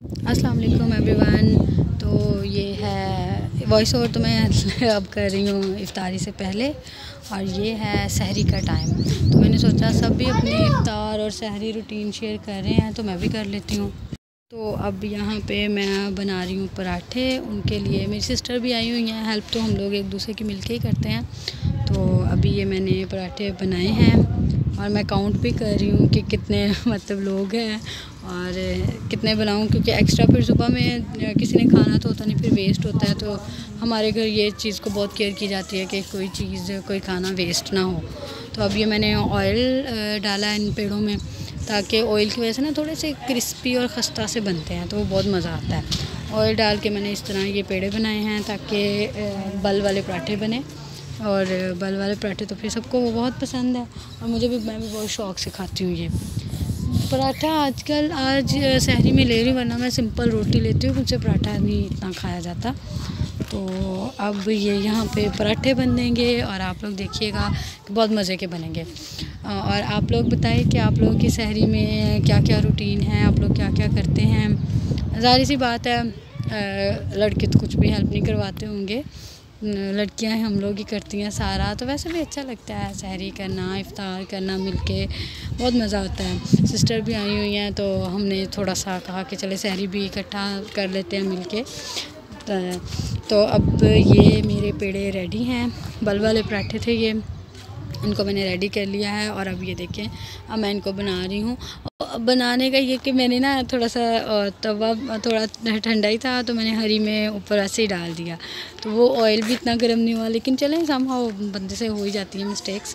अस्सलाम वालेकुम एवरीवन। तो ये है वॉइस ओवर तो मैं अब कर रही हूँ इफ्तारी से पहले, और ये है सहरी का टाइम। तो मैंने सोचा सब भी अपनी इफ्तार और सहरी रूटीन शेयर कर रहे हैं तो मैं भी कर लेती हूँ। तो अब यहाँ पे मैं बना रही हूँ पराठे। उनके लिए मेरी सिस्टर भी आई हुई हैं हेल्प, तो हम लोग एक दूसरे की मिलके ही करते हैं। तो अभी ये मैंने पराठे बनाए हैं और मैं काउंट भी कर रही हूँ कि कितने मतलब लोग हैं और कितने बनाऊँ, क्योंकि एक्स्ट्रा फिर सुबह में किसी ने खाना तो होता नहीं, फिर वेस्ट होता है। तो हमारे घर ये चीज़ को बहुत केयर की जाती है कि कोई चीज़ कोई खाना वेस्ट ना हो। तो अब ये मैंने ऑयल डाला इन पेड़ों में, ताकि ऑयल की वजह से ना थोड़े से क्रिस्पी और खस्ता से बनते हैं तो वो बहुत मज़ा आता है। ऑयल डाल के मैंने इस तरह ये पेड़े बनाए हैं ताकि बल वाले पराठे बने। और बल वाले पराठे तो फिर सबको वो बहुत पसंद है और मैं भी बहुत शौक़ से खाती हूँ ये पराठा। आज सहरी में ले रही, वरना मैं सिंपल रोटी लेती हूँ, मुझसे पराठा नहीं इतना खाया जाता। तो अब ये यहाँ पे पराठे बनेंगे और आप लोग देखिएगा कि बहुत मज़े के बनेंगे। और आप लोग बताइए कि आप लोगों की सहरी में क्या क्या रूटीन है, आप लोग क्या क्या करते हैं। ज़ाहिर सी बात है लड़के तो कुछ भी हेल्प नहीं करवाते होंगे, लड़कियां हम लोग ही करती हैं सारा। तो वैसे भी अच्छा लगता है सहरी करना, इफ्तार करना मिलके, बहुत मज़ा आता है। सिस्टर भी आई हुई हैं तो हमने थोड़ा सा कहा कि चले सहरी भी इकट्ठा कर लेते हैं मिलके। तो अब ये मेरे पेड़े रेडी हैं, बल वाले पराठे थे ये, इनको मैंने रेडी कर लिया है। और अब ये देखें अब मैं इनको बना रही हूँ। बनाने का ये कि मैंने ना थोड़ा सा तवा थोड़ा ठंडा ही था तो मैंने हरी में ऊपर ऐसे ही डाल दिया, तो वो ऑयल भी इतना गर्म नहीं हुआ। लेकिन चलें समहाउ बंदे से हो ही जाती है मिस्टेक्स।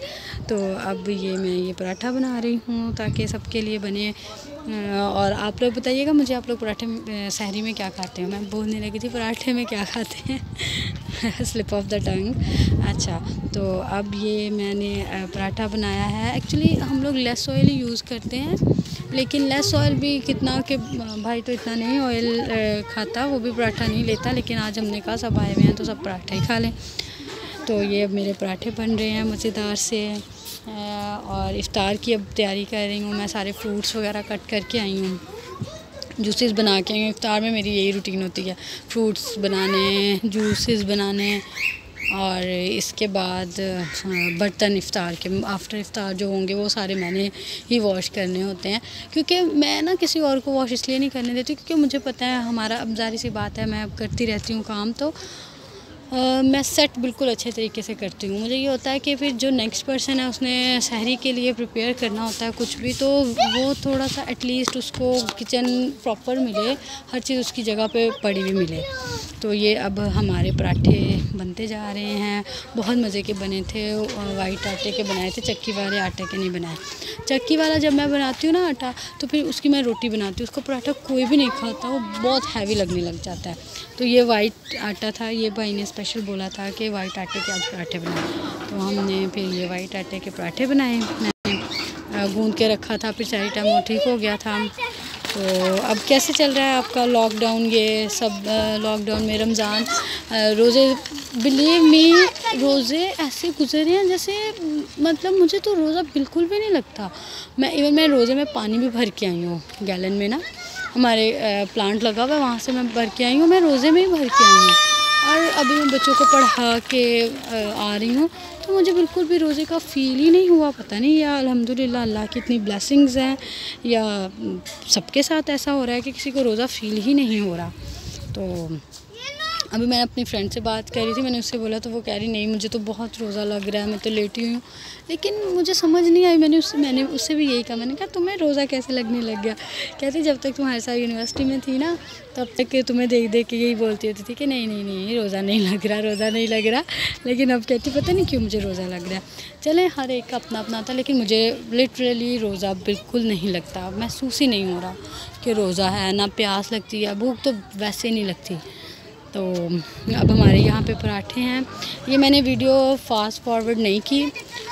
तो अब मैं ये पराठा बना रही हूँ ताकि सबके लिए बने। और आप लोग बताइएगा मुझे, आप लोग पराठे सहरी में क्या खाते हो। मैं बोलने लगी थी पराठे में क्या खाते हैं स्लिप ऑफ द टंग। अच्छा, तो अब ये मैंने पराठा बनाया है। एक्चुअली हम लोग लेस ऑयल ही यूज़ करते हैं, लेकिन लेस ऑयल भी कितना कि भाई तो इतना नहीं ऑयल खाता, वो भी पराठा नहीं लेता। लेकिन आज हमने कहा सब आए हुए हैं तो सब पराठा ही खा लें। तो ये अब मेरे पराठे बन रहे हैं मज़ेदार से। और इफ़्तार की अब तैयारी कर रही हूँ मैं, सारे फ्रूट्स वगैरह कट करके आई हूँ, जूसेस बना के आई हूँ। इफ़्तार में मेरी यही रूटीन होती है, फ्रूट्स बनाने, जूसेस बनाने, और इसके बाद बर्तन इफ़्तार के आफ्टर इफ़्तार जो होंगे वो सारे मैंने ही वॉश करने होते हैं। क्योंकि मैं ना किसी और को वॉश इसलिए नहीं करने देती क्योंकि मुझे पता है हमारा, अब ज़ाहिर सी बात है मैं अब करती रहती हूँ काम, तो मैं सेट बिल्कुल अच्छे तरीके से करती हूँ। मुझे ये होता है कि फिर जो नेक्स्ट पर्सन है उसने सहरी के लिए प्रिपेयर करना होता है कुछ भी, तो वो थोड़ा सा एटलीस्ट उसको किचन प्रॉपर मिले, हर चीज़ उसकी जगह पे पड़ी हुई मिले। तो ये अब हमारे पराठे बनते जा रहे हैं, बहुत मज़े के बने थे। वाइट आटे के बनाए थे, चक्की वाले आटे के नहीं बनाए। चक्की वाला जब मैं बनाती हूँ ना आटा, तो फिर उसकी मैं रोटी बनाती हूँ, उसको पराठा कोई भी नहीं खाता, वो बहुत हैवी लगने लग जाता है। तो ये वाइट आटा था, ये भाई ने स्पेशल बोला था कि वाइट आटे के आज पराठे बनाए, तो हमने फिर ये वाइट आटे के पराठे बनाए। मैंने गूंद के रखा था, फिर सारी टाइम वो ठीक हो गया था। तो अब कैसे चल रहा है आपका लॉकडाउन, ये सब लॉकडाउन में रमज़ान रोज़े, बिलीव मी रोज़े ऐसे गुजरे हैं जैसे, मतलब मुझे तो रोज़ा बिल्कुल भी नहीं लगता। मैं रोज़े में पानी भी भर के आई हूँ गैलन में ना, हमारे प्लांट लगा हुआ है वहाँ से मैं भर के आई हूँ, मैं रोज़े में ही भर के आई हूँ। और अभी मैं बच्चों को पढ़ा के आ रही हूँ, तो मुझे बिल्कुल भी रोज़े का फ़ील ही नहीं हुआ। पता नहीं, या अल्हम्दुलिल्लाह अल्लाह की इतनी ब्लेसिंग्स हैं, या सबके साथ ऐसा हो रहा है कि किसी को रोज़ा फ़ील ही नहीं हो रहा। तो अभी मैंने अपनी फ्रेंड से बात करी थी, मैंने उससे बोला तो वो कह रही नहीं मुझे तो बहुत रोज़ा लग रहा है, मैं तो लेटी हुई हूँ। लेकिन मुझे समझ नहीं आई, मैंने उससे भी यही कहा, मैंने कहा तुम्हें रोज़ा कैसे लगने लग गया। कहती जब तक तुम्हारे साथ यूनिवर्सिटी में थी ना तब तक तुम्हें देख देख के यही बोलती होती थी कि नहीं नहीं नहीं रोज़ा नहीं लग रहा, रोज़ा नहीं लग रहा। लेकिन अब कहती पता नहीं क्यों मुझे रोज़ा लग रहा है। चलें हर एक का अपना अपना था, लेकिन मुझे लिटरली रोज़ा बिल्कुल नहीं लगता, महसूस ही नहीं हो रहा कि रोज़ा है, ना प्यास लगती है, भूख तो वैसे नहीं लगती। तो अब हमारे यहाँ पे पराठे हैं। ये मैंने वीडियो फास्ट फॉरवर्ड नहीं की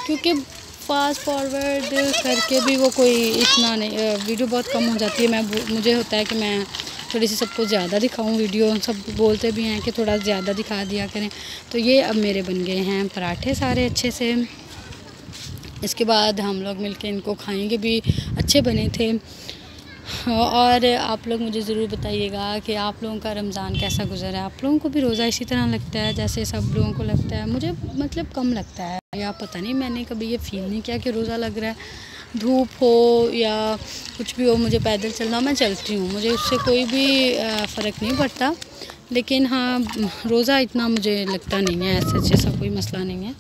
क्योंकि फास्ट फॉरवर्ड करके भी वो कोई इतना नहीं, वीडियो बहुत कम हो जाती है। मुझे होता है कि मैं थोड़ी सी सबको ज़्यादा दिखाऊं वीडियो, सब बोलते भी हैं कि थोड़ा ज़्यादा दिखा दिया करें। तो ये अब मेरे बन गए हैं पराठे सारे अच्छे से। इसके बाद हम लोग मिलके इनको खाएंगे भी, अच्छे बने थे। और आप लोग मुझे ज़रूर बताइएगा कि आप लोगों का रमज़ान कैसा गुज़रा है। आप लोगों को भी रोज़ा इसी तरह लगता है जैसे सब लोगों को लगता है? मुझे मतलब कम लगता है, या पता नहीं, मैंने कभी ये फ़ील नहीं किया कि रोज़ा लग रहा है। धूप हो या कुछ भी हो, मुझे पैदल चलना, मैं चलती हूँ, मुझे उससे कोई भी फ़र्क नहीं पड़ता। लेकिन हाँ, रोज़ा इतना मुझे लगता नहीं है, ऐसा कोई मसला नहीं है।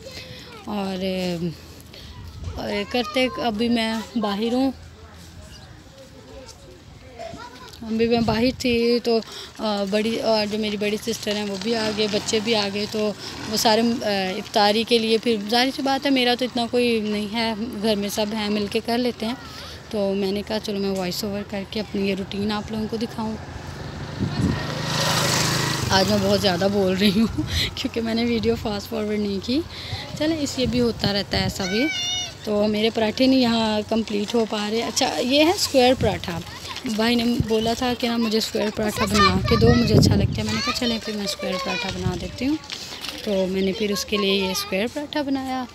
और करते अभी मैं बाहर हूँ, अभी मैं बाहर थी तो बड़ी और जो मेरी बड़ी सिस्टर हैं वो भी आ गए, बच्चे भी आ गए, तो वो सारे इफ्तारी के लिए, फिर ज़ाहिर सी बात है मेरा तो इतना कोई नहीं है, घर में सब हैं मिल के कर लेते हैं। तो मैंने कहा चलो मैं वॉइस ओवर करके अपनी ये रूटीन आप लोगों को दिखाऊं। आज मैं बहुत ज़्यादा बोल रही हूँ क्योंकि मैंने वीडियो फास्ट फॉरवर्ड नहीं की। चलें, इस ये भी होता रहता है ऐसा भी। तो मेरे पराठे नहीं यहाँ कंप्लीट हो पा रहे। अच्छा, ये है स्क्वायर पराठा। भाई ने बोला था कि ना मुझे स्क्वायर पराठा बना के दो, मुझे अच्छा लगता है। मैंने कहा चलें फिर मैं स्क्वायर पराठा बना देती हूँ। तो मैंने फिर उसके लिए ये स्क्वायर पराठा बनाया।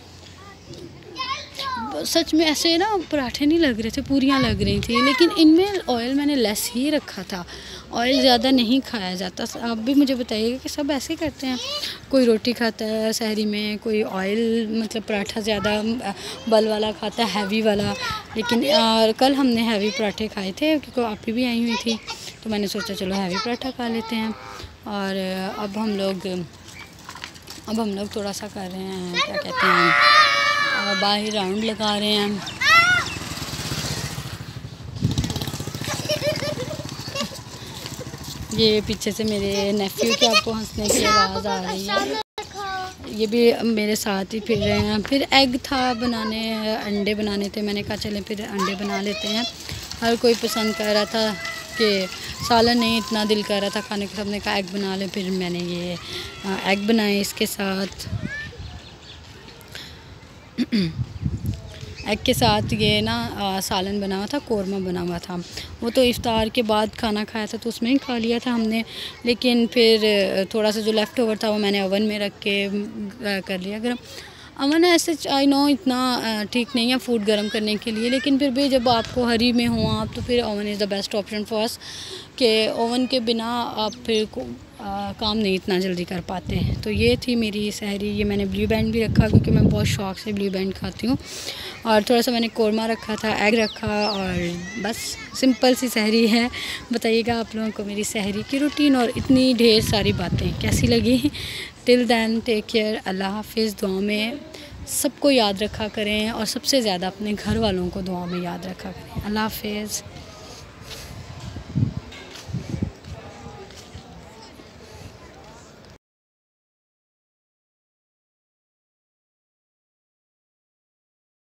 सच में ऐसे ना पराठे नहीं लग रहे थे, पूरियाँ लग रही थी, लेकिन इनमें ऑयल मैंने लेस ही रखा था। ऑयल ज़्यादा नहीं खाया जाता। आप भी मुझे बताइएगा कि सब ऐसे करते हैं। कोई रोटी खाता है सहरी में, कोई ऑयल मतलब पराठा ज़्यादा बल वाला खाता है, हैवी वाला। लेकिन कल हमने हैवी पराठे खाए थे क्योंकि आप भी आई हुई थी, तो मैंने सोचा चलो हैवी पराठा खा लेते हैं। और अब हम लोग थोड़ा सा कर रहे हैं, क्या कहते हैं, बाहर राउंड लगा रहे हैं। ये पीछे से मेरे नेफ्यू की आपको हंसने की आवाज़ आ रही है, ये भी मेरे साथ ही फिर रहे हैं। फिर एग था बनाने, अंडे बनाने थे, मैंने कहा चलें फिर अंडे बना लेते हैं। हर कोई पसंद कर रहा था कि सालन नहीं, इतना दिल कर रहा था खाने का, सबने कहा एग बना लें। फिर मैंने ये एग बनाए इसके साथ। एग के साथ ये ना सालन बना हुआ था, कौरमा बना हुआ था। वो तो इफ़्तार के बाद खाना खाया था तो उसमें ही खा लिया था हमने। लेकिन फिर थोड़ा सा जो लेफ़्ट ओवर था वो मैंने ओवन में रख के कर लिया गर्म। अवन ऐसे आई नो इतना ठीक नहीं है फूड गर्म करने के लिए, लेकिन फिर भी जब आपको हरी में हो आप, तो फिर oven is the best option for us. कि ओवन के बिना आप फिर काम नहीं इतना जल्दी कर पाते हैं। तो ये थी मेरी सहरी। ये मैंने ब्लू बैंड भी रखा क्योंकि मैं बहुत शौक़ से ब्लू बैंड खाती हूँ। और थोड़ा सा मैंने कौरमा रखा था, एग रखा, और बस सिंपल सी सहरी है। बताइएगा आप लोगों को मेरी सहरी की रूटीन और इतनी ढेर सारी बातें कैसी लगी। टिल दैन टेक केयर, अल्लाह हाफिज़। दुआ में सबको याद रखा करें और सबसे ज़्यादा अपने घर वालों को दुआ में याद रखा करें। अल्लाह हाफिज़।